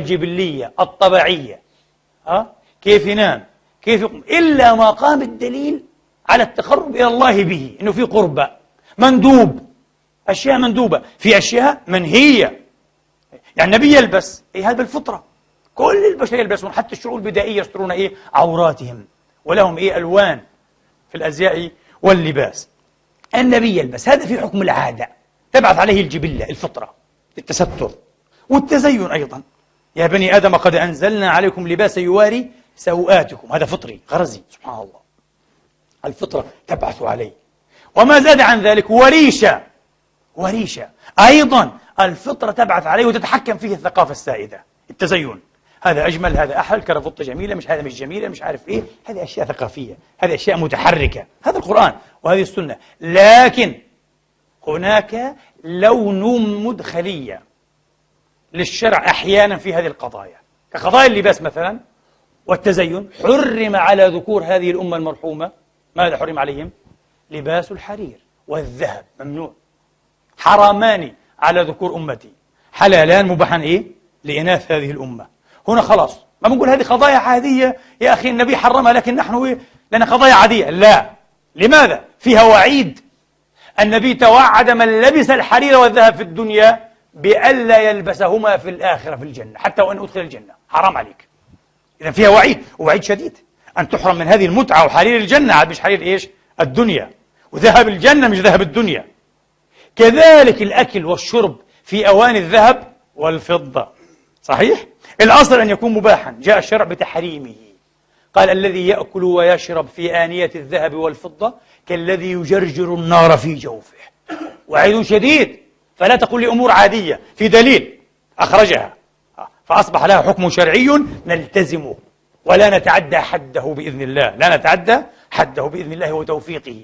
الجبلية الطبيعية، كيف ينام، كيف يقوم، إلا ما قام الدليل على التقرب إلى الله به، إنه في قربة مندوب، أشياء مندوبة، في أشياء منهية. يعني النبي يلبس، هذا بالفطرة، كل البشر يلبسون، حتى الشعوب البدائية يسترون عوراتهم، ولهم ألوان في الأزياء واللباس. النبي يلبس، هذا في حكم العادة، تبعث عليه الجبلة الفطرة، التستر والتزين أيضا. يا بني آدم قد أنزلنا عليكم لباسا يواري سوآتكم، هذا فطري غرزي، سبحان الله، الفطرة تبعث عليه. وما زاد عن ذلك وريشة أيضا الفطرة تبعث عليه وتتحكم فيه الثقافة السائدة، التزين، هذا أجمل، هذا أحلى، كرافتة جميلة، مش هذا مش جميلة، مش عارف هذه أشياء ثقافية، هذه أشياء متحركة، هذا القرآن وهذه السنة. لكن هناك لون مدخلية للشرع أحيانا في هذه القضايا، كقضايا اللباس مثلا والتزين. حرم على ذكور هذه الأمة المرحومة، ماذا حرم عليهم؟ لباس الحرير والذهب ممنوع، حرامان على ذكور أمتي، حلالان مباحان لإناث هذه الأمة. هنا خلاص ما بنقول هذه قضايا عادية يا أخي النبي حرمها لكن نحن لنا قضايا عادية، لا. لماذا؟ فيها وعيد. النبي توعد من لبس الحرير والذهب في الدنيا بألا يلبسهما في الآخرة في الجنة، حتى وإن أدخل الجنة حرام عليك. إذا فيها وعيد، ووعيد شديد، أن تحرم من هذه المتعة، وحرير الجنة عاد مش حرير الدنيا، وذهب الجنة مش ذهب الدنيا. كذلك الأكل والشرب في أواني الذهب والفضة، صحيح؟ الأصل أن يكون مباحا، جاء الشرع بتحريمه، قال الذي يأكل ويشرب في آنية الذهب والفضة كالذي يجرجر النار في جوفه، وعيد شديد. فلا تقل لي أمور عادية، في دليل أخرجها، فأصبح لها حكم شرعي نلتزمه ولا نتعدى حده بإذن الله، لا نتعدى حده بإذن الله وتوفيقه.